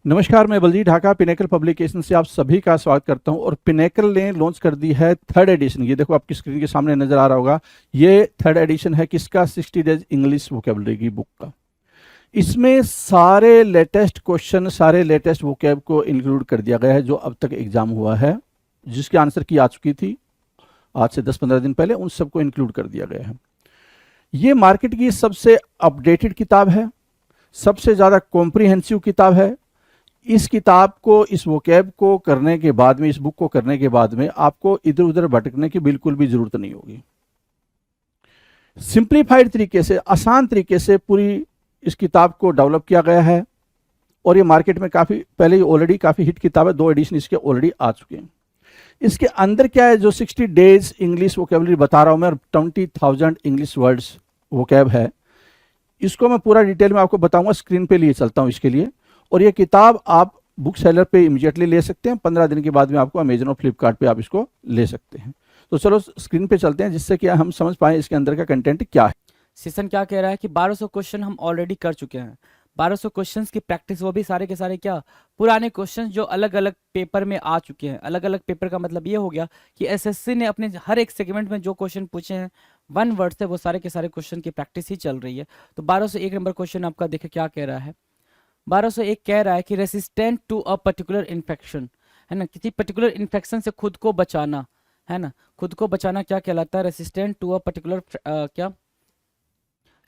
नमस्कार, मैं Baljeet Dhaka pinnacle publication से आप सभी का स्वागत करता हूं। और पिनेकल ने लॉन्च कर दी है थर्ड एडिशन। ये देखो आपकी स्क्रीन के सामने नजर आ रहा होगा। ये थर्ड एडिशन है किसका? 60 डेज इंग्लिश वोकेबलरी की बुक का। इसमें सारे लेटेस्ट क्वेश्चन, सारे लेटेस्ट वोकेब को इंक्लूड कर दिया गया है जो अब तक एग्जाम हुआ है, जिसकी आंसर की आ चुकी थी आज से 10-15 दिन पहले, उन सबको इंक्लूड कर दिया गया है। ये मार्केट की सबसे अपडेटेड किताब है, सबसे ज़्यादा कॉम्प्रिहेंसिव किताब है। इस किताब को, इस वोकैब को करने के बाद में, इस बुक को करने के बाद में आपको इधर उधर भटकने की बिल्कुल भी जरूरत नहीं होगी। सिंप्लीफाइड तरीके से, आसान तरीके से पूरी इस किताब को डेवलप किया गया है। और ये मार्केट में काफ़ी पहले ही ऑलरेडी काफ़ी हिट किताब है, 2 एडिशन इसके ऑलरेडी आ चुके हैं। इसके अंदर क्या है? जो 60 डेज इंग्लिश वोकेबलरी बता रहा हूं मैं, 20,000 इंग्लिश वर्ड्स वोकैब है, इसको मैं पूरा डिटेल में आपको बताऊंगा। स्क्रीन पे लिए चलता हूं इसके लिए। और ये किताब आप बुक सेलर पे इमीडिएटली ले सकते हैं। 15 दिन के बाद में आपको अमेजन और फ्लिपकार्ट पे आप इसको ले सकते हैं। तो चलो स्क्रीन पे चलते हैं, जिससे कि हम समझ पाए इसके अंदर का कंटेंट क्या है। सेशन क्या कह रहा है कि 1200 क्वेश्चन हम ऑलरेडी कर चुके हैं। 1200 क्वेश्चंस की प्रैक्टिस, वो भी सारे के सारे क्या, पुराने क्वेश्चंस जो अलग अलग पेपर में आ चुके हैं। अलग अलग पेपर का मतलब ये हो गया कि एसएससी ने अपने हर एक सेगमेंट में जो क्वेश्चन पूछे हैं 1 वर्ड से, वो सारे के सारे क्वेश्चन की प्रैक्टिस ही चल रही है। तो 1201 नंबर क्वेश्चन आपका देखे क्या कह रहा है। 1201 कह रहा है कि resistant to a particular infection, है ना, किसी पर्टिकुलर इन्फेक्शन से खुद को बचाना, है ना, खुद को बचाना क्या कहलाता है? रेसिस्टेंट टू अ पर्टिकुलर क्या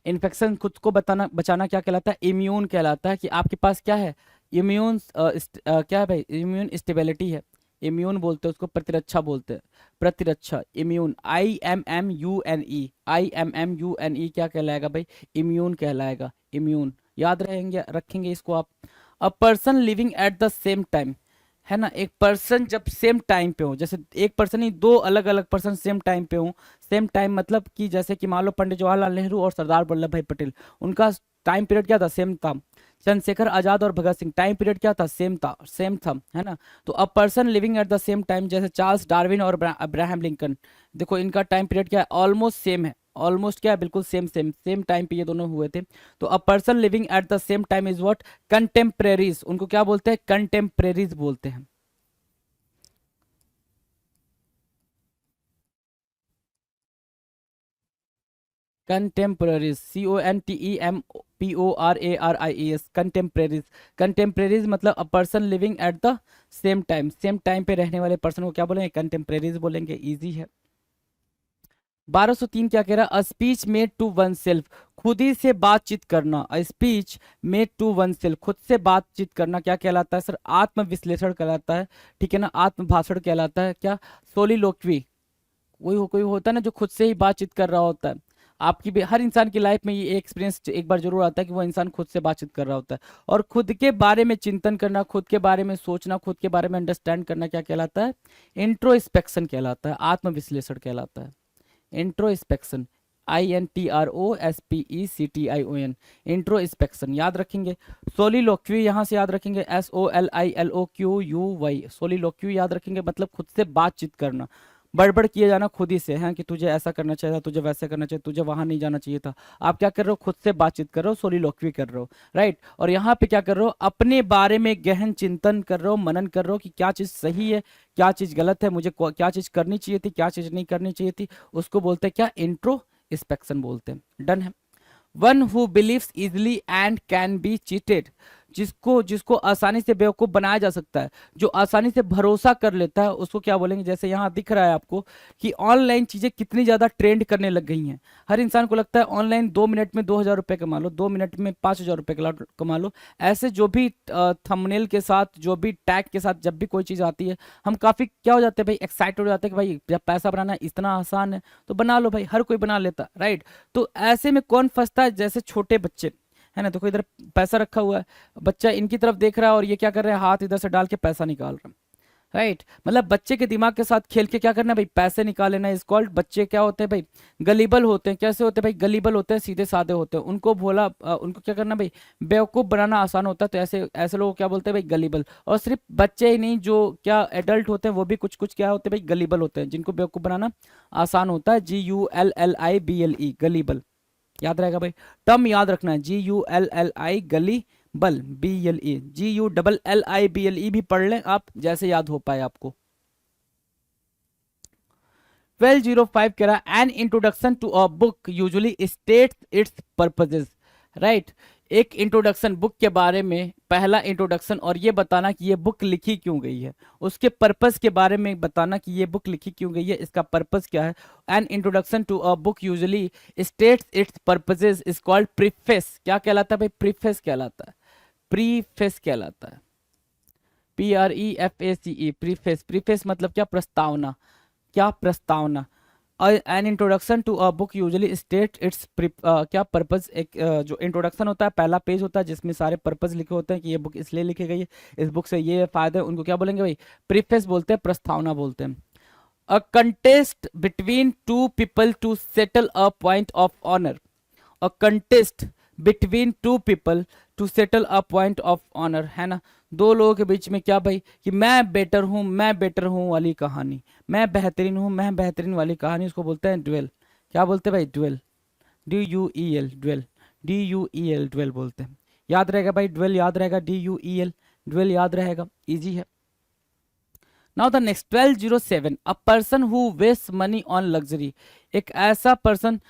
इन्फेक्शन, खुद को बचाना क्या कहलाता है? इम्यून कहलाता है। कि आपके पास क्या है? इम्यून क्या है भाई? इम्यून स्टेबिलिटी है। इम्यून बोलते हैं उसको, प्रतिरक्षा बोलते हैं। प्रतिरक्षा, इम्यून, IMMUNE, IMMUNE क्या कहलाएगा भाई? इम्यून कहलाएगा। इम्यून याद रखेंगे इसको आप। A person living at the same time, है ना, एक पर्सन जब सेम टाइम पे हो, जैसे एक पर्सन ही, दो अलग अलग पर्सन सेम टाइम पे हो। सेम टाइम मतलब कि जैसे कि मान लो पंडित जवाहरलाल नेहरू और सरदार वल्लभ भाई पटेल, उनका टाइम पीरियड क्या था? सेम था। चंद्रशेखर आजाद और भगत सिंह, टाइम पीरियड क्या था? सेम था, है ना। तो a person living at the same time, जैसे चार्ल्स डार्विन और अब्राहम लिंकन, देखो इनका टाइम पीरियड क्या है? ऑलमोस्ट सेम है। ऑलमोस्ट क्या है? बिल्कुल सेम सेम सेम टाइम पे ये दोनों हुए थे। तो a person living at the same time is what? कंटेम्परेरीज। उनको क्या बोलते हैं? कंटेम्परेरीज बोलते हैं। Contemporaries, CONTEMPORARIES, contemporaries. कंटेम्पररीज मतलब a person living at the same time, same time पे रहने वाले पर्सन को क्या बोलेंगे? कंटेम्पररीज बोलेंगे। इजी है। 1203 क्या कह रहा है? A speech made to oneself, खुद ही से बातचीत करना। A speech made to oneself, खुद से बातचीत करना क्या कहलाता है सर? आत्म विश्लेषण कहलाता है। ठीक है ना, आत्म भाषण कहलाता है। क्या? सोलिलोक्वी। कोई होता है ना जो खुद से ही बातचीत कर रहा होता है। आपकी भी, हर इंसान की लाइफ में ये एक्सपीरियंस एक बार जरूर आता है कि वो इंसान खुद से बातचीत कर रहा होता है। और खुद के बारे में चिंतन करना, खुद के बारे में सोचना, खुद के बारे में अंडरस्टैंड करना क्या कहलाता है? इंट्रोस्पेक्शन कहलाता है, आत्मविश्लेषण कहलाता है। इंट्रोस्पेक्शन, INTROSPECTION, इंट्रोस्पेक्शन याद रखेंगे। सोलिलोक्वी यहाँ से याद रखेंगे, SOLILOQUY, सोलिलोक्वी याद रखेंगे, मतलब खुद से बातचीत करना। बड़बड़ किए जाना खुद ही से, है कि तुझे ऐसा करना चाहिए था, तुझे वैसे करना चाहिए, तुझे वहां नहीं जाना चाहिए था। आप क्या कर रहे हो? खुद से बातचीत कर रहे हो, सोलिलोक्वी कर रहे हो, राइट। और यहाँ पे क्या कर रहे हो? अपने बारे में गहन चिंतन कर रहे हो, मनन कर रहे हो कि क्या चीज सही है, क्या चीज गलत है, मुझे क्या चीज करनी चाहिए थी, क्या चीज नहीं करनी चाहिए थी। उसको बोलते हैं क्या? इंट्रोस्पेक्शन बोलते हैं। डन है। One who believes easily and can be cheated, जिसको जिसको आसानी से बेवकूफ बनाया जा सकता है, जो आसानी से भरोसा कर लेता है, उसको क्या बोलेंगे? जैसे यहाँ दिख रहा है आपको कि ऑनलाइन चीजें कितनी ज्यादा ट्रेंड करने लग गई हैं। हर इंसान को लगता है ऑनलाइन 2 मिनट में 2000 रुपये कमा लो, 2 मिनट में 5000 रुपये कमा लो। ऐसे जो भी थंबनेल के साथ, जो भी टैग के साथ जब भी कोई चीज आती है, हम काफी क्या हो जाते हैं भाई? एक्साइटेड हो जाते हैं कि भाई जब पैसा बनाना इतना आसान है तो बना लो भाई, हर कोई बना लेता, राइट। तो ऐसे में कौन फंसता है? जैसे छोटे बच्चे, है ना, देखो इधर पैसा रखा हुआ है, बच्चा इनकी तरफ देख रहा है और ये क्या कर रहे हैं? हाथ इधर से डाल के पैसा निकाल रहे हैं, राइट। मतलब बच्चे के दिमाग के साथ खेल के क्या करना है भाई? पैसे निकाल लेना इज कॉल्ड। बच्चे क्या होते हैं भाई? गलीबल होते हैं। कैसे होते हैं भाई? गलीबल होते हैं, सीधे साधे होते हैं। उनको भोला उनको क्या करना भाई? बेवकूफ बनाना आसान होता है। तो ऐसे ऐसे लोग क्या बोलते हैं भाई? गलीबल। और सिर्फ बच्चे ही नहीं, जो क्या एडल्ट होते हैं वो भी कुछ कुछ क्या होते हैं भाई? गलीबल होते हैं, जिनको बेवकूफ बनाना आसान होता है। GULLIBLE, gullible. याद रहेगा भाई, टर्म याद रखना है, GULLI, गली बल, BLE, GULLIBLE भी पढ़ लें आप, जैसे याद हो पाए आपको। 1205 कह रहा है an introduction to a book usually states its purposes, right. एक इंट्रोडक्शन बुक के बारे में, पहला इंट्रोडक्शन, और ये बताना कि ये बुक लिखी क्यों गई है, उसके पर्पस के बारे में बताना कि ये बुक लिखी क्यों गई है, इसका पर्पस क्या है। An introduction to a book usually states its purposes is called preface. क्या कहलाता है भाई? प्रीफेस कहलाता है, प्रीफेस कहलाता है, PREFACE, प्रीफेस। प्रीफेस मतलब क्या? प्रस्तावना, क्या? प्रस्तावना। An introduction to a book usually state its क्या पर्पस। एक जो इंट्रोडक्शन होता है, पहला पेज होता है जिसमें सारे पर्पस लिखे होते हैं कि ये बुक इसलिए लिखी गई है, इस बुक से ये फायदे हैं, उनको क्या बोलेंगे भाई? प्रीफेस बोलते हैं, प्रस्तावना बोलते हैं। A contest between two people to settle a point of honour. A contest between two people to settle a point of honour, है ना। दो लोगों के बीच में क्या भाई? कि मैं बेटर हूं वाली कहानी, मैं बेहतरीन हूं, मैं बेहतरीन वाली कहानी, उसको बोलते हैं ड्वेल। क्या बोलते हैं भाई? Duel, DUEL, duel, DUEL, duel बोलते हैं। याद रहेगा भाई? ड्वेल याद रहेगा, DUEL, ड्वेल याद रहेगा, इजी है। Now the next 1207, a person who waste money on luxury. एक ऐसा पर्सन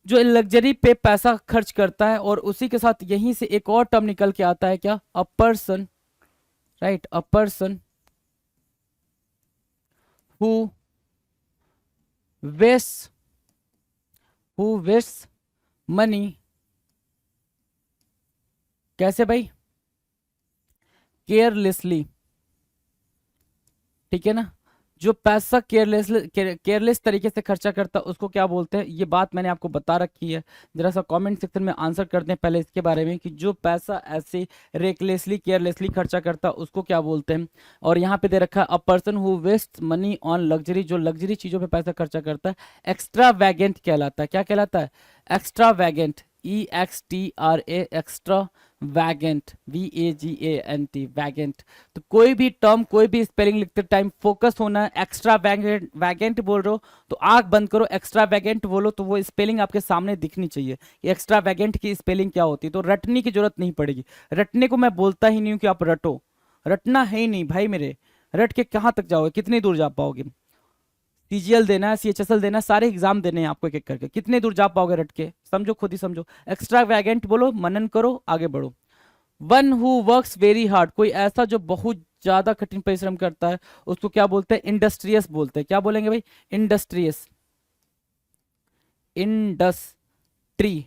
जो लग्जरी पे पैसा खर्च करता है, और उसी के साथ यहीं से एक और टर्म निकल के आता है, क्या? A person, right, a person who waste money, कैसे भाई? केयरलेसली, ठीक है ना। जो पैसा केयरलेस तरीके से खर्चा करता है उसको क्या बोलते हैं? ये बात मैंने आपको बता रखी है, जरा सा कमेंट सेक्शन में आंसर कर दें पहले इसके बारे में, कि जो पैसा ऐसे रेकलेसली केयरलेसली खर्चा करता है उसको क्या बोलते हैं। और यहाँ पे दे रखा है a person who waste money on luxury, जो लग्जरी चीजों पे पैसा खर्चा करता है, एक्स्ट्रा वैगेंट कहलाता है। क्या कहलाता है? Extravagant, EXTRA, extravagant, VAGANT, vagant. तो कोई भी टर्म, कोई भी स्पेलिंग लिखते टाइम फोकस होना है। एक्स्ट्रा वैगेंट बोल रहे हो तो आंख बंद करो, एक्स्ट्रा वैगेंट बोलो तो वो स्पेलिंग आपके सामने दिखनी चाहिए कि एक्स्ट्रा वैगेंट की स्पेलिंग क्या होती है, तो रटने की जरूरत नहीं पड़ेगी। रटने को मैं बोलता ही नहीं हूं कि आप रटो, रटना है ही नहीं भाई मेरे। रट के कहां तक जाओगे? कितनी दूर जा पाओगे? CGL देना है, CHSL देना है, सारे एग्जाम देने हैं आपको एक एक करके, कितने दूर जा पाओगे रट के? समझो, खुद ही समझो। एक्स्ट्रा वैगेंट बोलो, मनन करो, आगे बढ़ो। One who works very hard, कोई ऐसा जो बहुत ज्यादा कठिन परिश्रम करता है उसको क्या बोलते हैं? इंडस्ट्रियस बोलते हैं। क्या बोलेंगे भाई? इंडस्ट्रियस, इंडस्ट्री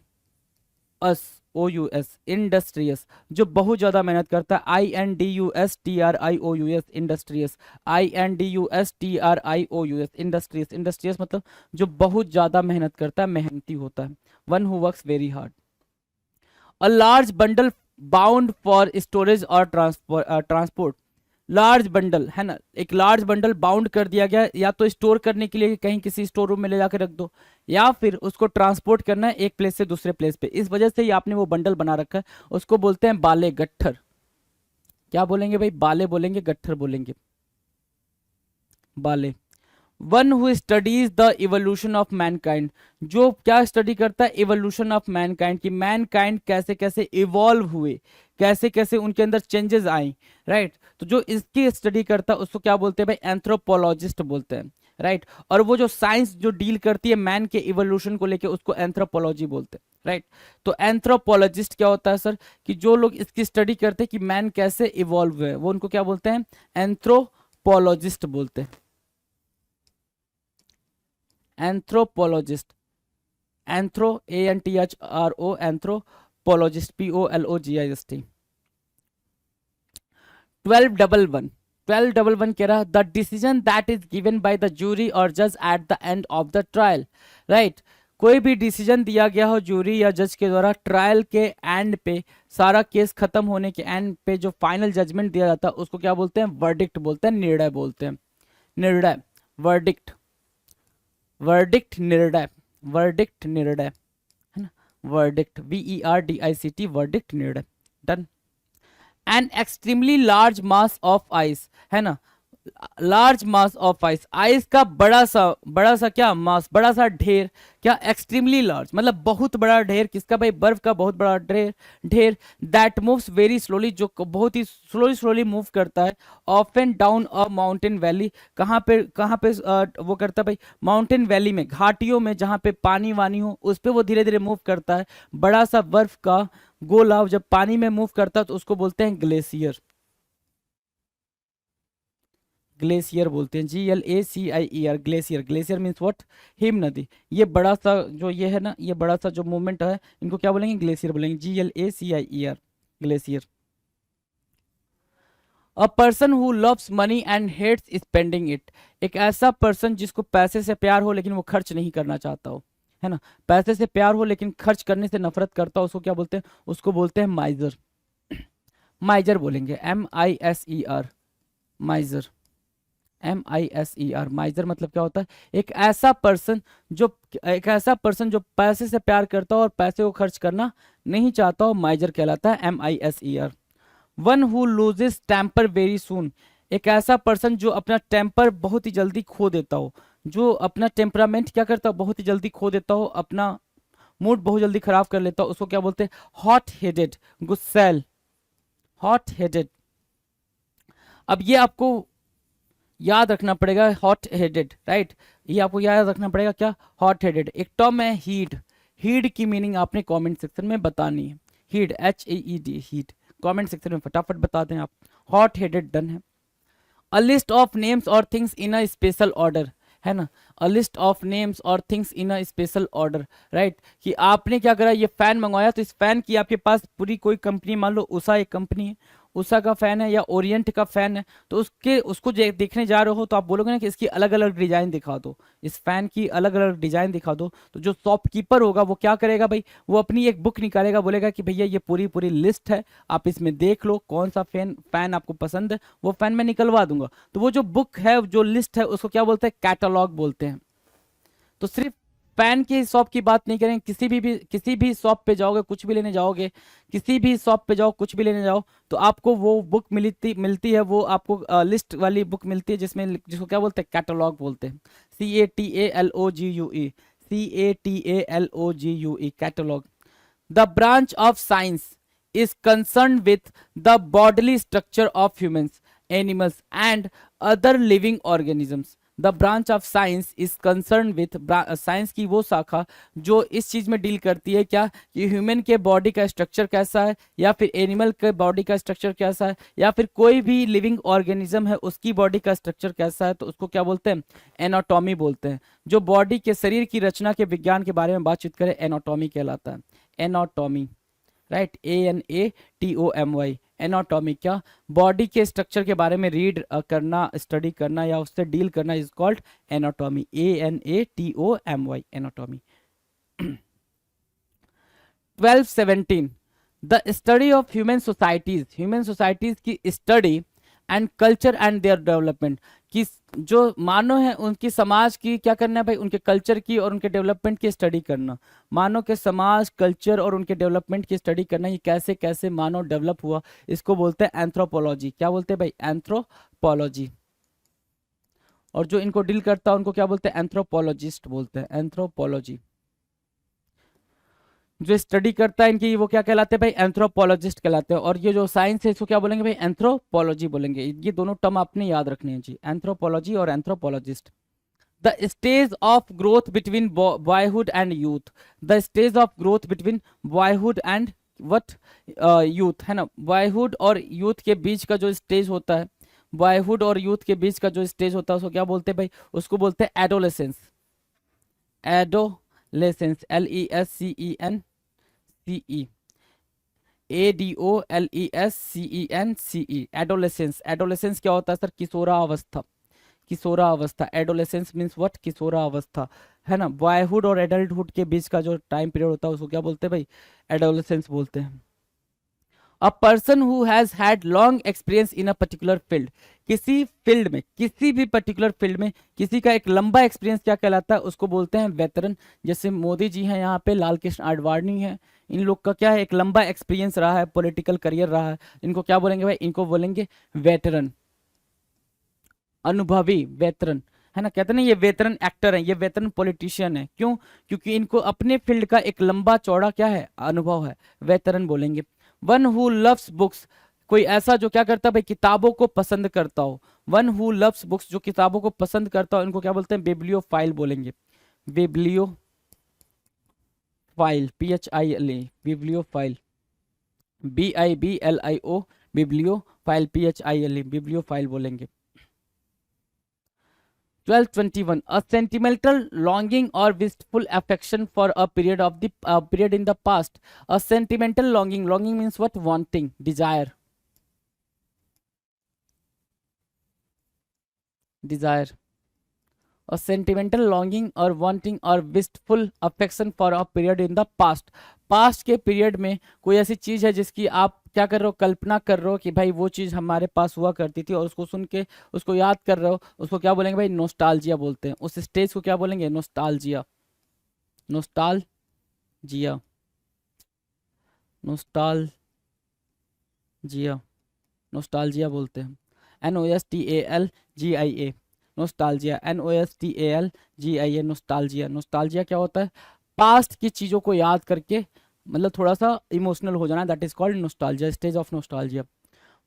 अस, OUS, इंडस्ट्रियस, जो बहुत ज्यादा मेहनत करता है। INDUSTRIOUS, industrious, INDUSTRIOUS, industrious. Industrious मतलब जो बहुत ज्यादा मेहनत करता है, मेहनती होता है। One who works very hard. A large bundle bound for storage और ट्रांसपोर्ट। लार्ज बंडल, है ना, एक लार्ज बंडल बाउंड कर दिया गया, या तो स्टोर करने के लिए कहीं किसी स्टोर रूम में ले जाकर रख दो, या फिर उसको ट्रांसपोर्ट करना है एक प्लेस से दूसरे प्लेस पे, इस वजह से ही आपने वो बंडल बना रखा है, उसको बोलते हैं बाले, गट्ठर। क्या बोलेंगे भाई? बाले बोलेंगे, गट्ठर बोलेंगे, बाले। One who studies the evolution of Mankind, जो क्या स्टडी करता है? इवोल्यूशन ऑफ मैनकाइंड, की मैनकाइंड कैसे कैसे इवॉल्व हुए, कैसे कैसे उनके अंदर चेंजेस आए, राइट। तो जो इसकी स्टडी करता है उसको क्या बोलते हैं भाई? एंथ्रोपोलॉजिस्ट बोलते हैं, राइट। और वो जो साइंस जो डील करती है मैन के इवोल्यूशन को लेके उसको एंथ्रोपोलॉजी बोलते हैं, राइट। तो एंथ्रोपोलॉजिस्ट क्या होता है सर? कि जो लोग इसकी स्टडी करते हैं कि मैन कैसे इवॉल्व हुए, वो उनको क्या बोलते हैं? एंथ्रोपोलॉजिस्ट बोलते हैं, anthropologist. Anthro, ANTHRO, anthropologist, POLOGIST। 1211, 1211 कह रहा the decision that is given by the jury और जज at the end of the trial, right. कोई भी डिसीजन दिया गया हो जूरी या जज के द्वारा ट्रायल के एंड पे, सारा केस खत्म होने के एंड पे जो फाइनल जजमेंट दिया जाता है उसको क्या बोलते हैं? वर्डिक्ट बोलते हैं, निर्णय बोलते हैं, निर्णय, वर्डिक्ट, वर्डिक्ट, निर्णय, वर्डिक्ट, निर्णय, है ना, वर्डिक्ट, VERDICT, वर्डिक्ट, निर्णय, done. An extremely large mass of ice, है ना, large mass of ice, ice का बड़ा सा क्या मास, बड़ा सा ढेर, क्या एक्सट्रीमली लार्ज मतलब बहुत बड़ा ढेर, किसका भाई, बर्फ का बहुत बड़ा ढेर ढेर दैट मूव्स वेरी स्लोली, जो बहुत ही स्लोली मूव करता है, ऑफन डाउन अ माउंटेन वैली, कहाँ पे वो करता है भाई, माउंटेन वैली में, घाटियों में जहाँ पे पानी वानी हो उस पे वो धीरे धीरे मूव करता है। बड़ा सा बर्फ का गोला जब पानी में मूव करता है तो उसको बोलते हैं ग्लेशियर, ग्लेशियर बोलते हैं, GLACIER, glacier, glacier means what, him नदी। ये बड़ा सा जो ये है ना, ये बड़ा सा जो मूवमेंट है इनको क्या बोलेंगे, ग्लेशियर बोलेंगे, GLACIER, glacier. A person who loves money and hates spending it, एक ऐसा पर्सन जिसको पैसे से प्यार हो लेकिन वो खर्च नहीं करना चाहता हो, है ना, पैसे से प्यार हो लेकिन खर्च करने से नफरत करता हो, उसको क्या बोलते हैं, उसको बोलते हैं माइजर, माइजर बोलेंगे, MISER, माइजर, MISER, माइजर मतलब क्या होता है, एक ऐसा पर्सन जो, एक ऐसा पर्सन जो पैसे से प्यार करता हो और पैसे को खर्च करना नहीं चाहता हो, माइजर कहलाता है, MISER। One who loses temper very soon, एक ऐसा पर्सन जो अपना टेम्पर बहुत ही जल्दी खो देता हो, जो अपना टेम्परामेंट क्या करता हो, बहुत ही जल्दी खो देता हो, अपना मूड बहुत जल्दी खराब कर लेता हो, उसको क्या बोलते हैं, हॉट हेडेड, गुस्सैल, हॉट हेडेड। अब ये आपको याद रखना पड़ेगा, हॉट हेडेड, राइट, ये आपको याद रखना पड़ेगा क्या, हॉट हेडेड। एक टर्म है हीट, हीट की मीनिंग आपने कमेंट सेक्शन में बतानी है, heat, HAED, heat, comment section में फटाफट बता दें आप। हॉट हेडेड डन है। अ लिस्ट ऑफ नेम्स और things in a special order, है ना, अ लिस्ट ऑफ नेम्स और things in a special order, right, कि आपने क्या करा, ये फैन मंगवाया तो इस फैन की आपके पास पूरी कोई कंपनी, मान लो उषा एक कंपनी है, उषा का फैन है या ओरिएंट का फैन है, तो उसको देखने जा रहे हो तो आप बोलोगे ना कि इसकी अलग अलग डिजाइन दिखा दो, इस फैन की अलग अलग डिजाइन दिखा दो, तो जो शॉपकीपर होगा वो क्या करेगा भाई, वो अपनी एक बुक निकालेगा, बोलेगा कि भैया ये पूरी पूरी लिस्ट है, आप इसमें देख लो कौन सा फैन आपको पसंद है, वो फैन मैं निकलवा दूंगा। तो वो जो बुक है, जो लिस्ट है, उसको क्या बोलते हैं, कैटलॉग बोलते हैं। तो सिर्फ फैन की शॉप की बात नहीं करें, किसी भी शॉप पे जाओगे, कुछ भी लेने जाओगे, किसी भी शॉप पे जाओ, कुछ भी लेने जाओ, तो आपको वो बुक मिलती है, वो आपको लिस्ट वाली बुक मिलती है, जिसको क्या बोलते हैं, कैटलॉग बोलते हैं, CATALOGUE, CATALOGUE, catalogue. The branch of science is concerned with the bodily structure of humans, animals, and other living organisms. The branch of science is concern with, science की वो शाखा जो इस चीज में डील करती है क्या, कि ह्यूमन के बॉडी का स्ट्रक्चर कैसा है, या फिर एनिमल के बॉडी का स्ट्रक्चर कैसा है, या फिर कोई भी लिविंग ऑर्गेनिज्म है उसकी बॉडी का स्ट्रक्चर कैसा है, तो उसको क्या बोलते हैं, एनाटॉमी बोलते हैं। जो बॉडी के शरीर की रचना के विज्ञान के बारे में बातचीत करें, एनाटॉमी कहलाता है, एनाटॉमी, राइट, ANATOMY, एनाटॉमी, क्या, बॉडी के स्ट्रक्चर के बारे में रीड करना, स्टडी करना या उससे डील करना is called anatomy, ANATOMY, anatomy. 1217, the study of human societies की study and culture and their development, कि जो मानव है उनकी समाज की क्या करना है भाई, उनके कल्चर की और उनके डेवलपमेंट की स्टडी करना, मानव के समाज, कल्चर और उनके डेवलपमेंट की स्टडी करना, ये कैसे कैसे मानव डेवलप हुआ, इसको बोलते हैं एंथ्रोपोलॉजी। क्या बोलते हैं भाई, एंथ्रोपोलॉजी। और जो इनको डील करता है उनको क्या बोलते हैं, एंथ्रोपोलॉजिस्ट बोलते हैं, एंथ्रोपोलॉजी। जो स्टडी करता है इनकी, वो क्या कहलाते हैं भाई, एंथ्रोपोलॉजिस्ट कहलाते हैं। और ये जो साइंस है इसको क्या बोलेंगे भाई, एंथ्रोपोलॉजी बोलेंगे। ये दोनों टर्म आपने याद रखने हैं जी, एंथ्रोपोलॉजी और anthropologist. The stage of growth between boyhood and youth, the stage of growth between boyhood and what, youth, है ना, बॉयहुड और यूथ के बीच का जो स्टेज होता है, बॉयहुड और यूथ के बीच का जो स्टेज होता है उसको क्या बोलते हैं भाई, उसको बोलते हैं adolescence, adolescence, LESCENCE, ADOLESCENCE, adolescence. Adolescence क्या होता है सर, किशोरावस्था, किशोरावस्था, एडोलेसेंस मीन्स व्हाट, किशोरावस्था, है ना, बॉयहुड और एडल्टहुड के बीच का जो टाइम पीरियड होता है उसको क्या बोलते हैं भाई, एडोलेसेंस बोलते हैं। अ person who has had long experience in a particular field, किसी फील्ड में, किसी भी पर्टिकुलर फील्ड में किसी का एक लंबा एक्सपीरियंस क्या कहलाता है, उसको बोलते हैं वेटरन। जैसे मोदी जी हैं यहाँ पे, लाल कृष्ण आडवाणी है, इन लोग का क्या है, एक लंबा एक्सपीरियंस रहा है, पॉलिटिकल करियर रहा है, इनको क्या बोलेंगे भाई, इनको बोलेंगे वेटरन। अनुभवी वेतरन, है ना, कहते हैं ना ये वेतरन एक्टर है, ये वेतरन पॉलिटिशियन है, क्यों? क्योंकि इनको अपने फील्ड का एक लंबा चौड़ा क्या है, अनुभव है, वेतरन बोलेंगे। वन हु लव्स बुक्स, कोई ऐसा जो क्या करता है भाई, किताबों को पसंद करता हो। वन हु लव्स बुक्स, जो किताबों को पसंद करता हो, इनको क्या बोलते हैं, बिब्लियोफाइल बोलेंगे। Bibliophile, PHILE, bibliophile, BIBLIO, bibliophile, PHILE, bibliophile बोलेंगे। 1221, a sentimental longing or wistful affection for a period of the period in the past. A sentimental longing, longing means what? Wanting, desire, desire. A sentimental longing or wanting or wistful affection for a period in the past. Past के period में कोई ऐसी चीज है जिसकी आप क्या कर रहे हो, कल्पना कर रहे हो कि भाई वो चीज हमारे पास हुआ करती थी, और उसको सुन के उसको याद कर रहे हो, उसको क्या बोलेंगे भाई, नोस्टाल्जिया बोलते हैं। उस स्टेज को क्या बोलेंगे, नोस्टाल्जिया, नोस्टाल्जिया, नोस्टाल्जिया, नोस्टाल्जिया बोलते हैं। NOSTALGIA, nostalgia, NOSTALGIA, nostalgia. Nostalgia क्या होता है, पास्ट की चीजों को याद करके मतलब थोड़ा सा इमोशनल हो जाना, that is called nostalgia, stage of nostalgia.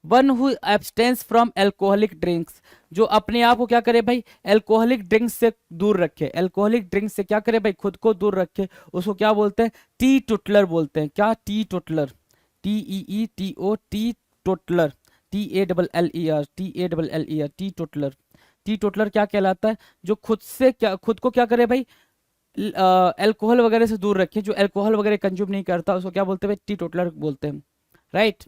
One who abstains from alcoholic drinks, जो अपने आप को क्या करे भाई, एल्कोहलिक ड्रिंक्स से दूर रखे, एल्कोहलिक ड्रिंक्स से क्या करे भाई, खुद को दूर रखे, उसको क्या बोलते हैं, टी टोटलर बोलते हैं। क्या? T toddler, TEETO, T toddler, TALLER, TALLER, T toddler. T toddler क्या कहलाता है, जो खुद से क्या, खुद को क्या करे भाई, अल्कोहल वगैरह से दूर रखे, जो अल्कोहल वगैरह कंज्यूम नहीं करता, उसको क्या बोलते हैं भाई, टी टोटलर बोलते हैं, right.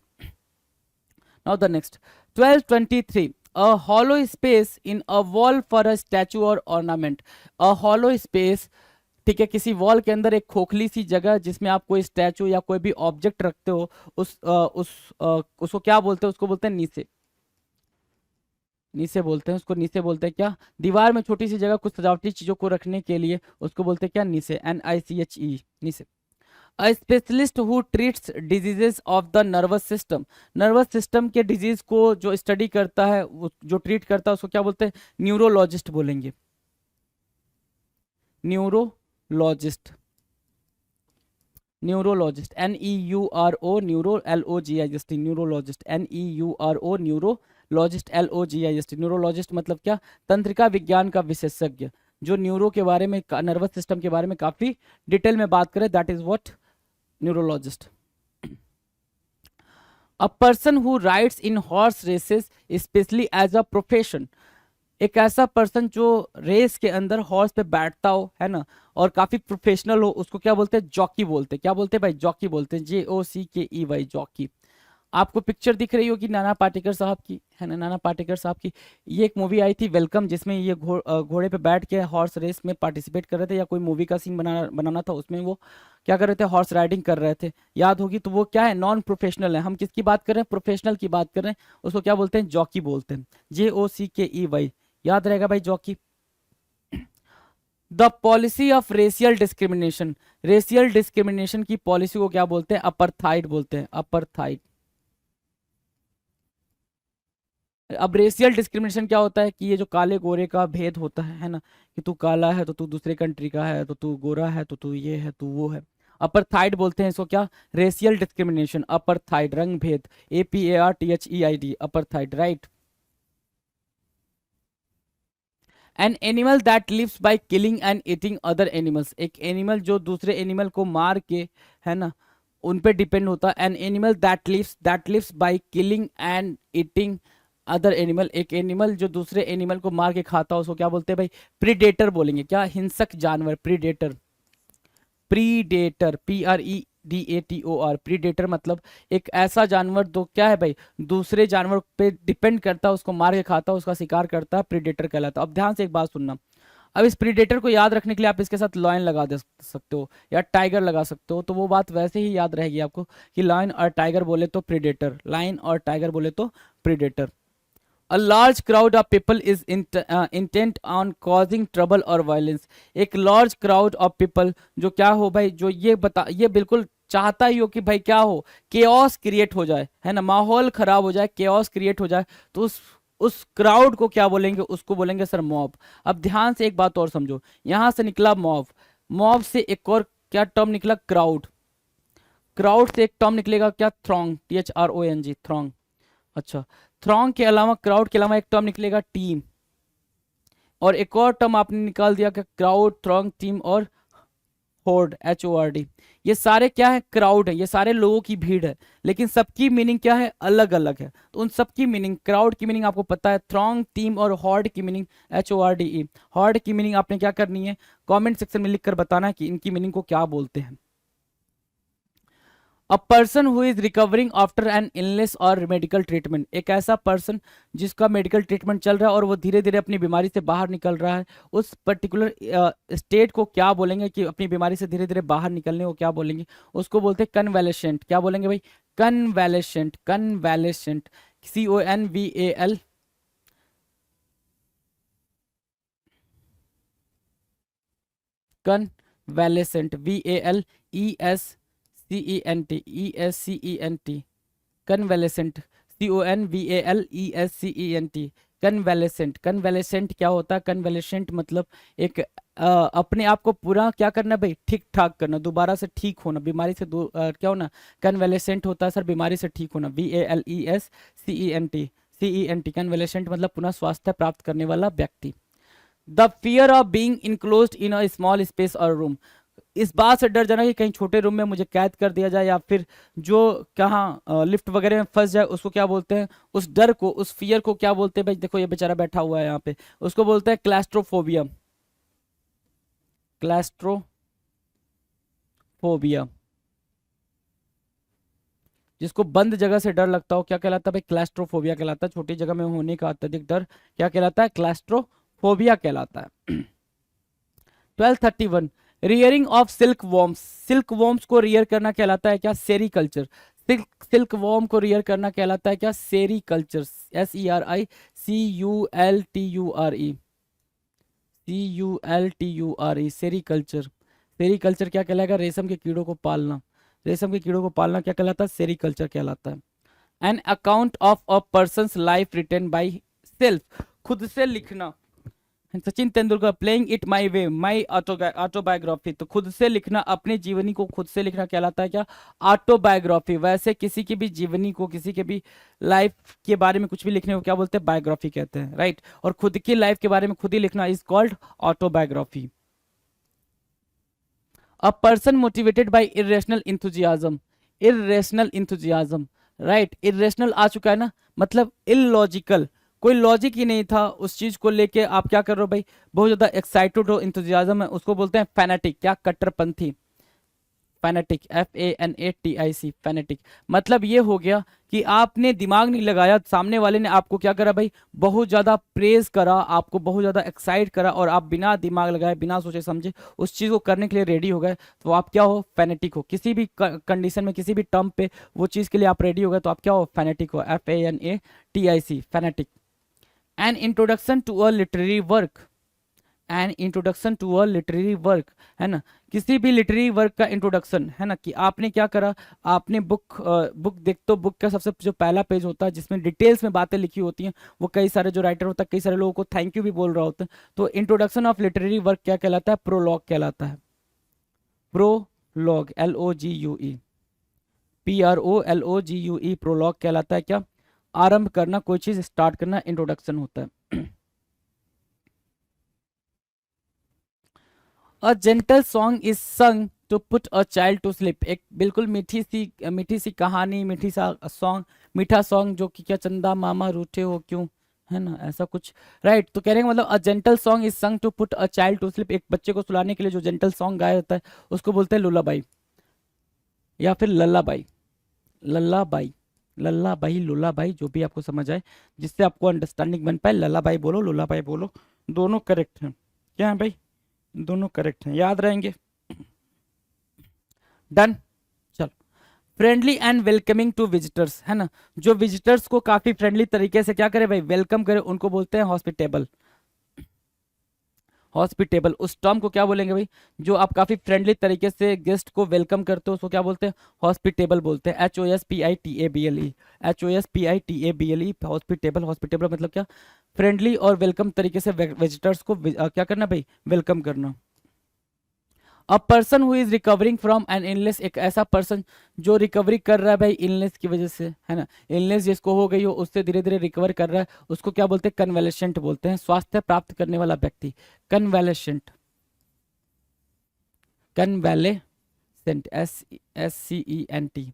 Now the next, 1223, a hollow space in a wall for a statue और ऑर्नामेंट। अ हॉलो स्पेस, ठीक है, किसी वॉल के अंदर एक खोखली सी जगह जिसमें आप कोई स्टैचू या कोई भी ऑब्जेक्ट रखते हो, उसको क्या बोलते हैं, उसको बोलते हैं नीचे, नीचे बोलते हैं, उसको नीचे बोलते हैं। क्या? दीवार में छोटी सी जगह कुछ सजावटी चीजों को रखने के लिए, उसको बोलते हैं क्या, नीचे, NICHE, नीचे। A specialist who treats diseases of the nervous system, nervous system के डिजीज को जो स्टडी करता है, जो ट्रीट करता है, उसको क्या बोलते हैं, न्यूरोलॉजिस्ट बोलेंगे, neurologist, neurologist, NEURO, neuro, LOGIST, neurologist, NEURO, neurologist, LOGIST। Neurologist मतलब क्या, तंत्रिका विज्ञान का विशेषज्ञ, जो न्यूरो के बारे में, नर्वस सिस्टम के बारे में काफी डिटेल में बात करे, that is what, neurologist. A person who rides in horse races specially as a profession, एक ऐसा पर्सन जो रेस के अंदर हॉर्स पे बैठता हो, है ना, और काफी प्रोफेशनल हो, उसको क्या बोलते हैं, जॉकी बोलते हैं। क्या बोलते हैं भाई, जॉकी बोलते हैं, JOCKEY, जॉकी। आपको पिक्चर दिख रही होगी नाना पाटेकर साहब की, है ना, नाना पाटेकर साहब की। ये एक मूवी आई थी वेलकम, जिसमें ये घोड़े पे बैठ के हॉर्स रेस में पार्टिसिपेट कर रहे थे, या कोई मूवी का सीन बनाना था, उसमें वो क्या कर रहे थे, हॉर्स राइडिंग कर रहे थे, याद होगी। तो वो क्या है, नॉन प्रोफेशनल है। हम किसकी बात कर रहे हैं, प्रोफेशनल की बात कर रहे हैं, उसको क्या बोलते हैं, जॉकी बोलते हैं, JOCKEY, याद रहेगा भाई, jockey. The policy of racial discrimination, racial discrimination की पॉलिसी को क्या बोलते हैं, अपर्थाइड बोलते हैं, अपर्थाइड। अब रेशियल डिस्क्रिमिनेशन क्या होता है, कि ये जो काले गोरे का भेद होता है ना, कि तू काला है तो तू दूसरे कंट्री का है, तो तू गोरा है तो तू ये है, तू वो है, अपर्थाइड बोलते हैं इसको। क्या? रेशियल डिस्क्रिमिनेशन, अपर्थाइड, रंग भेद, APARTHEID, apartheid, right. An animal that lives by killing and eating other animals, एक एनिमल जो दूसरे एनिमल को मार के, है ना, उन पे डिपेंड होता है। An animal that lives by killing and eating other animal, एक एनिमल जो दूसरे एनिमल को मार के खाता है, उसको क्या बोलते हैं भाई, प्रीडेटर बोलेंगे। क्या? हिंसक जानवर, प्रीडेटर, प्रीडेटर, PREDATOR, प्रीडेटर मतलब एक ऐसा जानवर जो क्या है भाई, दूसरे जानवर पे डिपेंड करता है, उसको मार के खाता है, उसका शिकार करता है, प्रीडेटर कहलाता है। अब ध्यान से एक बात सुनना, अब इस प्रीडेटर को याद रखने के लिए आप इसके साथ लॉयन लगा दे सकते हो, या टाइगर लगा सकते हो, तो वो बात वैसे ही याद रहेगी आपको, कि लायन और टाइगर बोले तो प्रीडेटर, लायन और टाइगर बोले तो predator. A large crowd of people is intent on causing trouble or violence, एक large crowd of people जो क्या हो भाई, जो ये बिल्कुल चाहता ही हो कि भाई क्या हो, chaos क्रिएट हो जाए, है ना, माहौल खराब हो जाए, chaos क्रिएट हो जाए, तो उस क्राउड को क्या बोलेंगे, उसको बोलेंगे सर मॉब। अब ध्यान से एक बात और समझो, यहां से निकला मॉब, मॉब से एक और क्या टर्म निकला, क्राउड, क्राउड से एक टर्म निकलेगा क्या, थ्रॉन्ग, THRONG, थ्रॉन्ग। अच्छा, थ्रॉन्ग के अलावा, क्राउड के अलावा एक टर्म निकलेगा टीम, और एक और टर्म आपने निकाल दिया कि क्राउड, थ्रॉन्ग, टीम और होर्ड, HORD। ये सारे क्या है, क्राउड है, ये सारे लोगों की भीड़ है, लेकिन सबकी मीनिंग क्या है, अलग अलग है। तो उन सबकी मीनिंग, क्राउड की मीनिंग आपको पता है, थ्रॉन्ग, टीम और हॉर्ड की मीनिंग HORDE। हॉर्ड की मीनिंग आपने क्या करनी है, कमेंट सेक्शन में लिखकर बताना है कि इनकी मीनिंग को क्या बोलते हैं। अ person who is recovering after an illness और मेडिकल ट्रीटमेंट, एक ऐसा पर्सन जिसका मेडिकल ट्रीटमेंट चल रहा है और वो धीरे धीरे अपनी बीमारी से बाहर निकल रहा है, उस पर्टिकुलर स्टेट को क्या बोलेंगे, कि अपनी बीमारी से धीरे धीरे बाहर निकलने को क्या बोलेंगे, उसको बोलते हैं कन्वेलेसेंट। क्या बोलेंगे भाई, convalescent, convalescent, CONVAL, convalescent, VALESCENT, convalescent, CONVALESCENT, convalescent. Convalescent क्या होता है, कन्वेलेसेंट मतलब एक अपने आप को पूरा क्या करना भाई, ठीक ठाक करना, दोबारा से ठीक होना, बीमारी से क्या होना, कन्वेलेसेंट होता है सर बीमारी से ठीक होना, VALESCENT, कन्वेलेसेंट मतलब पुनः स्वास्थ्य प्राप्त करने वाला व्यक्ति। The fear of being enclosed in a small space और रूम, इस बात से डर जाना कि कहीं छोटे रूम में मुझे कैद कर दिया जाए, या फिर जो कहाँ लिफ्ट वगैरह में फंस जाए, उसको क्या बोलते हैं, उस डर को, उस फियर को क्या बोलते हैं भाई, देखो ये बेचारा बैठा हुआ है यहाँ पे, उसको बोलते हैं क्लैस्ट्रोफोबिया, क्लैस्ट्रोफोबिया। जिसको बंद जगह से डर लगता हो क्या कहलाता है भाई, क्लैस्ट्रोफोबिया कहलाता है। छोटी जगह में होने का अत्यधिक डर क्या कहलाता है, क्लैस्ट्रोफोबिया कहलाता है। 1231, rearing of silk worms, silk worms को रियर करना कहलाता है क्या, सेरीकल्चर। सिल्क वॉर्म को रियर करना कहलाता है क्या, सेरीकल्चर, SERICULTURE, सेरीकल्चर। सेरीकल्चर क्या कहलाएगा, रेशम के कीड़ों को पालना, रेशम के कीड़ों को पालना क्या कहलाता है, सेरीकल्चर कहलाता है। An account of a person's life written by self, खुद से लिखना, Sachin Tendulkar, playing it my way, my autobiography, तो खुद से लिखना, अपनी जीवनी को खुद से लिखना कहलाता है क्या, ऑटोबायोग्राफी। वैसे किसी की भी जीवनी को, किसी के भी लाइफ के बारे में कुछ भी लिखने को क्या बोलते हैं, बायोग्राफी कहते हैं, राइट। और खुद की लाइफ के बारे में खुद ही लिखना is called autobiography. A person motivated by irrational enthusiasm, irrational enthusiasm, right. Irrational आ चुका है ना, मतलब इलॉजिकल, कोई लॉजिक ही नहीं था उस चीज को लेके, आप क्या कर रहे हो भाई, बहुत ज्यादा एक्साइटेड हो, इंतजाजम है, उसको बोलते हैं फैनेटिक, क्या, कट्टरपंथी, फैनेटिक, FANATIC, फैनेटिक। मतलब ये हो गया कि आपने दिमाग नहीं लगाया, सामने वाले ने आपको क्या करा भाई, बहुत ज्यादा प्रेज करा, आपको बहुत ज्यादा एक्साइट करा, और आप बिना दिमाग लगाए, बिना सोचे समझे उस चीज को करने के लिए रेडी हो गए, तो आप क्या हो, फैनेटिक हो। किसी भी कंडीशन में, किसी भी टर्म पे वो चीज के लिए आप रेडी हो गए, तो आप क्या हो, फैनेटिक हो, FANATIC, fanatic. An introduction to a literary work, an introduction to a literary work, है ना, किसी भी लिटरेरी वर्क का इंट्रोडक्शन, है ना, कि आपने क्या करा, आपने बुक देख, तो बुक का सबसे जो पहला पेज होता है जिसमें डिटेल्स में बातें लिखी होती हैं, वो कई सारे जो राइटर होता है, कई सारे लोगों को थैंक यू भी बोल रहा होता है, तो इंट्रोडक्शन ऑफ लिटरेरी वर्क क्या कहलाता है, प्रोलॉग कहलाता है, प्रोलॉग, PROLOGUE, प्रोलॉग कहलाता है क्या, आरंभ करना, कोई चीज स्टार्ट करना, इंट्रोडक्शन होता है। A gentle song is sung to put a child to sleep, एक बिल्कुल मीठी सी कहानी, मीठी सा सॉन्ग, मीठा सॉन्ग, जो कि क्या, चंदा मामा रूठे हो क्यों, है ना, ऐसा कुछ, राइट। तो कहने का मतलब, a gentle song is sung to put a child to sleep, एक बच्चे को सुलाने के लिए जो जेंटल सॉन्ग गाया जाता है उसको बोलते हैं लुलाबाई, या फिर लल्लाबाई, लल्लाबाई, लल्लाबाई, लुलाबाई, जो भी आपको समझ आए, जिससे आपको अंडरस्टैंडिंग बन पाए, लल्लाबाई बोलो, लुलाबाई बोलो, दोनों करेक्ट हैं, क्या है भाई, दोनों करेक्ट हैं, याद रहेंगे। डन, चलो। Friendly and welcoming to visitors, है ना, जो विजिटर्स को काफी फ्रेंडली तरीके से क्या करे भाई, वेलकम करे, उनको बोलते हैं हॉस्पिटेबल, हॉस्पिटेबल, उस टर्म को क्या बोलेंगे भाई, जो आप काफी फ्रेंडली तरीके से गेस्ट को वेलकम करते हो उसको क्या बोलते हैं, हॉस्पिटेबल बोलते हैं। HOSPITABLE, HOSPITABLE, hospitable. हॉस्पिटेबल मतलब क्या, फ्रेंडली और वेलकम तरीके से विजिटर्स को क्या करना भाई, वेलकम करना। अ person who is recovering from an illness, एक ऐसा पर्सन जो रिकवरी कर रहा है भाई इलनेस की वजह से, है ना, इलनेस जिसको हो गई हो उससे धीरे धीरे रिकवर कर रहा है, उसको क्या बोलते हैं, कन्वेलेसेंट बोलते हैं, स्वास्थ्य प्राप्त करने वाला व्यक्ति, convalescent, convalescent, SCENT,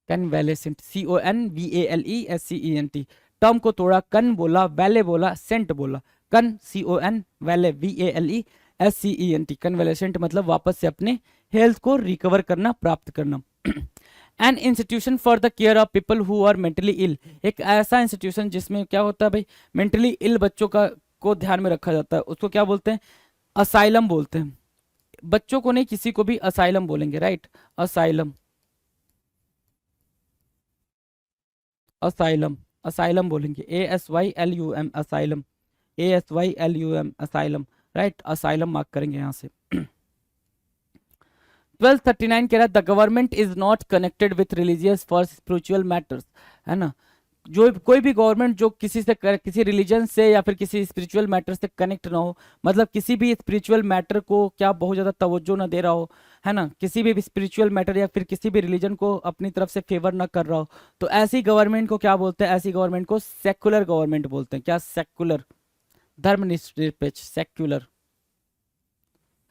convalescent, CONVALESCENT। Term को तोड़ा, कन बोला, वैले बोला, सेंट बोला, कन CON, वैले VALESCENT, कन्वेलेसेंट मतलब वापस से अपने हेल्थ को रिकवर करना, प्राप्त करना। An institution for the care of people who are mentally ill, एक ऐसा इंस्टीट्यूशन जिसमें क्या होता है भाई, मेंटली इल बच्चों का को ध्यान में रखा जाता है, उसको क्या बोलते हैं, असाइलम बोलते हैं। बच्चों को नहीं, किसी को भी असाइलम बोलेंगे, राइट, असाइलम, असाइलम, असाइलम बोलेंगे, ASYLUM, asylum, ASYLUM, asylum, right, asylum mark करेंगे यहाँ से। 1239 कह रहा है the government is not connected with religious for spiritual matters, है ना, जो कोई भी गवर्नमेंट जो किसी से किसी रिलीजन से या फिर किसी स्पिरिचुअल मैटर से कनेक्ट ना हो, मतलब किसी भी स्पिरिचुअल मैटर को क्या बहुत ज़्यादा तवज्जो ना दे रहा हो, है ना, किसी भी स्पिरिचुअल मैटर या फिर किसी भी रिलीजन को अपनी तरफ से फेवर ना कर रहा हो, तो ऐसी गवर्नमेंट को क्या बोलते हैं, ऐसी गवर्नमेंट को सेकुलर गवर्नमेंट बोलते हैं। क्या, सेकुलर, धर्मनिरपेक्ष, सेक्युलर,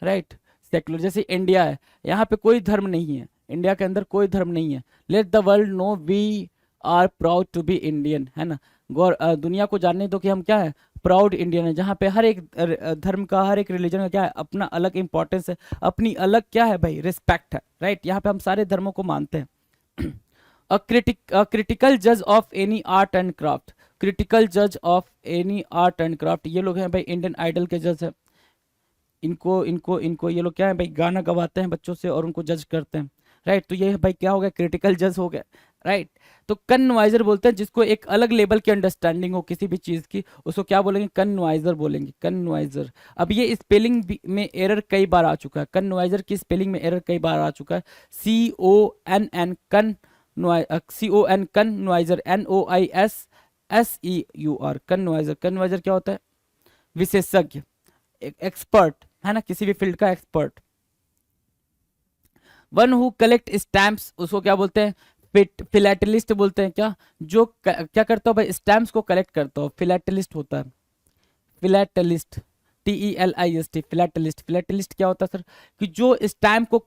राइट, सेक्युलर। जैसे इंडिया है, यहाँ पे कोई धर्म नहीं है, इंडिया के अंदर कोई धर्म नहीं है। Let the world know we are proud to be Indian, है ना, दुनिया को जानने दो कि हम क्या है, प्राउड इंडियन है, जहाँ पे हर एक धर्म का, हर एक रिलीजन का क्या है, अपना अलग इंपॉर्टेंस है, अपनी अलग क्या है भाई, रिस्पेक्ट है, राइट, यहाँ पे हम सारे धर्मों को मानते हैं। अ क्रिटिकल जज of any art and craft, critical जज of any art and craft, ये लोग हैं भाई इंडियन आइडल के जज है। इनको इनको इनको ये लोग क्या है भाई, गाना गवाते हैं बच्चों से और उनको जज करते हैं, राइट, तो ये भाई क्या हो गया, क्रिटिकल जज हो गया, राइट। तो कन्वाइजर बोलते हैं जिसको एक अलग लेवल की अंडरस्टैंडिंग हो किसी भी चीज की, उसको क्या बोलेंगे, कन्वाइजर बोलेंगे, कन्वाइजर। अब ये स्पेलिंग में एरर कई बार आ चुका है, कन्वाइजर की स्पेलिंग में एरर कई बार आ चुका है, CONN, CON, कन्वाइजर, NOISSEUR, कन्वाइजर। कन्वाइजर क्या होता है, विशेषज्ञ, एक्सपर्ट, है ना, किसी भी फील्ड का expert. One who collect stamps, उसको क्या बोलते हैं, फिलेटलिस्ट बोलते हैं। क्या, जो क्या करता हो भाई, स्टैम्प्स को कलेक्ट करता हो, फिलेटलिस्ट होता है, फिलेटलिस्ट, TELIST, फिलेटलिस्ट। फिलेटलिस्ट क्या होता है सर, कि जो स्टैम्प को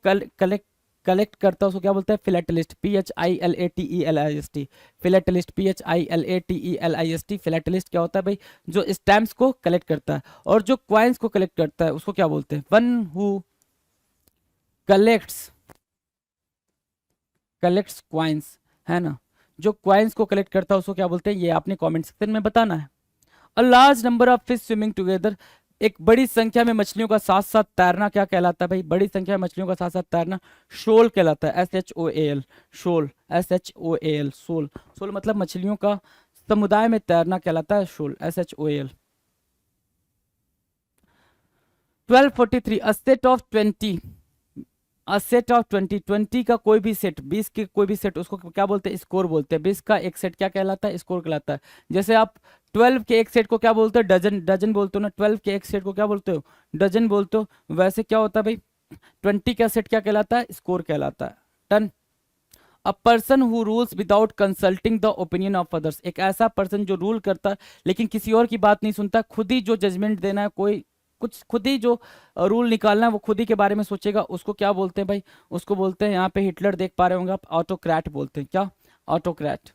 कलेक्ट करता है उसको क्या बोलते हैं, फिलेटलिस्ट, PHILATELIST, फिलेटलिस्ट, PHILATELIST, फिलेटलिस्ट क्या होता है भाई, जो स्टैम्प्स को कलेक्ट करता है। और जो क्वाइंस को कलेक्ट करता है उसको क्या बोलते हैं, वन हु कलेक्ट्स क्वाइंस, है ना, जो क्वाइंस को कलेक्ट करता है उसको क्या बोलते हैं, ये आपने कमेंट सेक्शन में बताना है। A large number of fish swimming together, एक बड़ी संख्या में मछलियों का साथ साथ तैरना क्या कहलाता है भाई, बड़ी संख्या में मछलियों का साथ साथ तैरना शोल कहलाता है, SHOAL, शोल, SHOAL, शोल। शोल मतलब मछलियों का समुदाय में तैरना कहलाता है शोल, SHOAL। 1243 a set of 20, a set of 20 का कोई भी सेट, 20 के कोई भी सेट, उसको क्या बोलते हैं, स्कोर बोलते हैं। 20 का एक सेट क्या कहलाता है, स्कोर कहलाता है। जैसे आप 12 के एक सेट को क्या बोलते हो, डजन, डजन बोलते हो ना, 12 के एक सेट को क्या बोलते हो, डजन बोलते हो। वैसे क्या होता है भाई, 20 का सेट क्या कहलाता है, स्कोर कहलाता है। Done. A person who rules without consulting the opinion of others, एक ऐसा पर्सन जो रूल करता है लेकिन किसी और की बात नहीं सुनता, खुद ही जो जजमेंट देना है, कोई कुछ खुद ही जो रूल निकालना है वो खुद ही के बारे में सोचेगा, उसको क्या बोलते हैं भाई, उसको बोलते हैं, यहाँ पे हिटलर देख पा रहे होंगे आप, ऑटोक्रैट बोलते हैं। क्या, autocrat,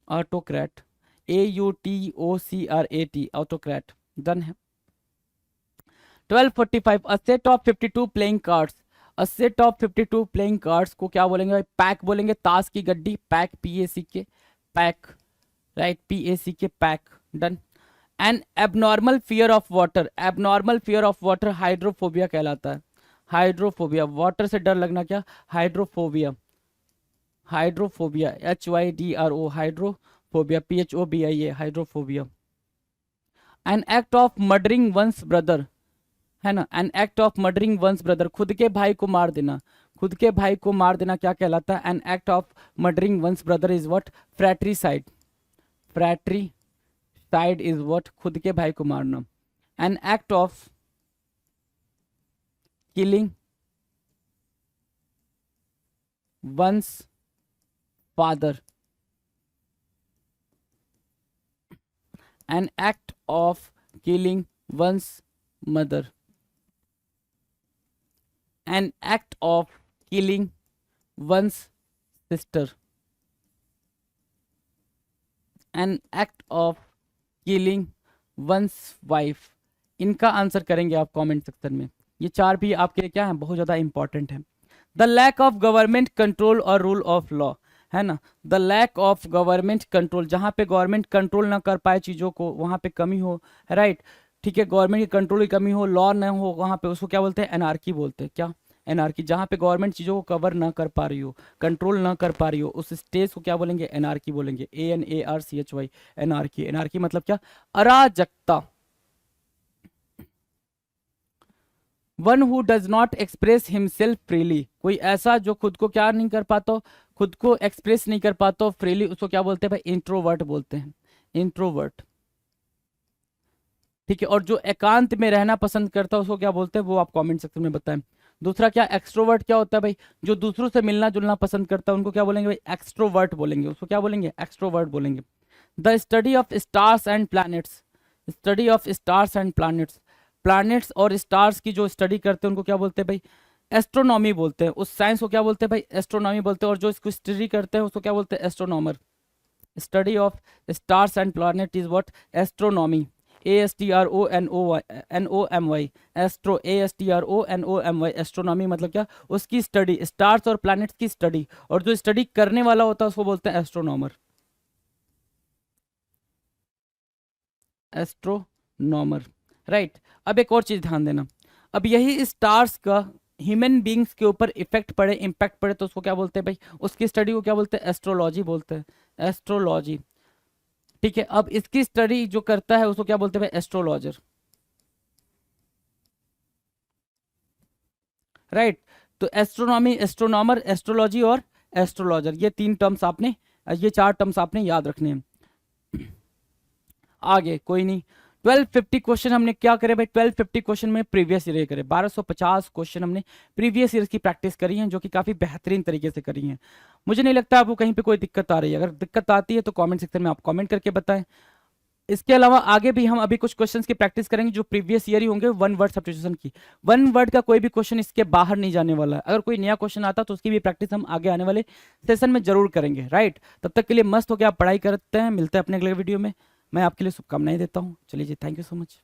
autocrat, AUTOCRAT, autocrat. Done है। 1245 a set of 52 playing cards, a set of 52 playing cards को क्या बोलेंगे भाई, पैक बोलेंगे, ताश की गड्डी, pack, PACK, pack, right, PACK, pack. Done. An abnormal fear of water, abnormal fear of water hydrophobia कहलाता है, हाइड्रोफोबिया, वाटर से डर लगना क्या, hydrophobia, hydrophobia, HYDRO, hydrophobia. Phobia, PHOBIA, hydrophobia. An act of murdering one's brother, है ना, an act of murdering one's brother, खुद के भाई को मार देना, खुद के भाई को मार देना क्या कहलाता है? An act of murdering one's brother is what? Fratricide. Fratricide is what? खुद के भाई को मारना। An act of killing one's father, an act of killing one's mother, an act of killing one's sister, an act of killing one's wife। इनका answer करेंगे आप comment section में। ये चार भी आपके लिए क्या है? बहुत ज़्यादा इंपॉर्टेंट है। The lack of government control और रूल ऑफ लॉ, है ना, the lack of government control, जहाँ पे गवर्नमेंट कंट्रोल ना कर पाए चीज़ों को, वहाँ पे कमी हो, राइट, ठीक है, गवर्नमेंट की कंट्रोल की कमी हो, लॉ ना हो वहाँ पे, उसको क्या बोलते हैं? एनार्की बोलते हैं। क्या? एनार्की। जहाँ पे गवर्नमेंट चीज़ों को कवर ना कर पा रही हो, कंट्रोल ना कर पा रही हो, उस स्टेज को क्या बोलेंगे? एनार्की बोलेंगे। ANARCHY, anarchy. एनार्की मतलब क्या? अराजकता। One who does not express himself freely, कोई ऐसा जो खुद को क्या नहीं कर पाता, खुद को एक्सप्रेस नहीं कर पाता फ्रीली, उसको क्या बोलते हैं भाई? इंट्रोवर्ट बोलते हैं। इंट्रोवर्ट, ठीक है। और जो एकांत में रहना पसंद करता है उसको क्या बोलते हैं? वो आप कमेंट सेक्शन में बताएं। दूसरा क्या? एक्सट्रोवर्ट क्या होता है भाई? जो दूसरों से मिलना जुलना पसंद करता है उनको क्या बोलेंगे भाई? एक्सट्रोवर्ट बोलेंगे। उसको क्या बोलेंगे? एक्सट्रोवर्ट बोलेंगे। The study of stars and planets, study of stars and planets, planets और स्टार्स की जो स्टडी करते हैं उनको क्या बोलते हैं भाई? एस्ट्रोनॉमी बोलते हैं। उस साइंस को क्या बोलते हैं भाई? एस्ट्रोनॉमी बोलते हैं। और जो इसको स्टडी करते हैं उसको क्या बोलते हैं? Astronomer. Study of stars and planet is what? Astronomy. ASTRONOMY, astro, ASTRONOMY, astronomy मतलब क्या? उसकी स्टडी, स्टार्स और प्लैनेट्स की स्टडी। और जो स्टडी करने वाला होता है उसको बोलते हैं एस्ट्रोनॉमर। Astronomer, right. अब एक और चीज ध्यान देना, अब यही स्टार्स का ह्यूमन बींग्स के ऊपर इफेक्ट पड़े, इम्पैक्ट पड़े, तो उसको क्या बोलते हैं भाई? उसकी स्टडी को क्या बोलते हैं? एस्ट्रोलॉजी बोलते हैं। एस्ट्रोलॉजी, ठीक है। अब इसकी स्टडी जो करता है उसको क्या बोलते हैं भाई? Astrologer, right. तो एस्ट्रोनॉमी, एस्ट्रोनॉमर, एस्ट्रोलॉजी और एस्ट्रोलॉजर, ये तीन टर्म्स आपने, ये चार टर्म्स आपने याद रखने हैं। आगे कोई नहीं। 1250 क्वेश्चन हमने क्या करे भाई? 1250 क्वेश्चन में प्रीवियस ईयर करे। 1250 क्वेश्चन हमने प्रीवियस ईयर की प्रैक्टिस करी है, जो कि काफी बेहतरीन तरीके से करी है। मुझे नहीं लगता आपको कहीं पे कोई दिक्कत आ रही है। अगर दिक्कत आती है तो कमेंट सेक्शन में आप कमेंट करके बताएं। इसके अलावा आगे भी हम अभी कुछ क्वेश्चंस की प्रैक्टिस करेंगे जो प्रीवियस ईयर ही होंगे, वन वर्ड सब्स्टिट्यूशन की। वन वर्ड का कोई भी क्वेश्चन इसके बाहर नहीं जाने वाला है। अगर कोई नया क्वेश्चन आता तो उसकी भी प्रैक्टिस हम आगे आने वाले सेशन में जरूर करेंगे, राइट। तब तक के लिए मस्त हो गया, आप पढ़ाई करते हैं। मिलते हैं अपने अगले वीडियो में। मैं आपके लिए शुभकामनाएं देता हूँ। चलिए जी, थैंक यू सो मच।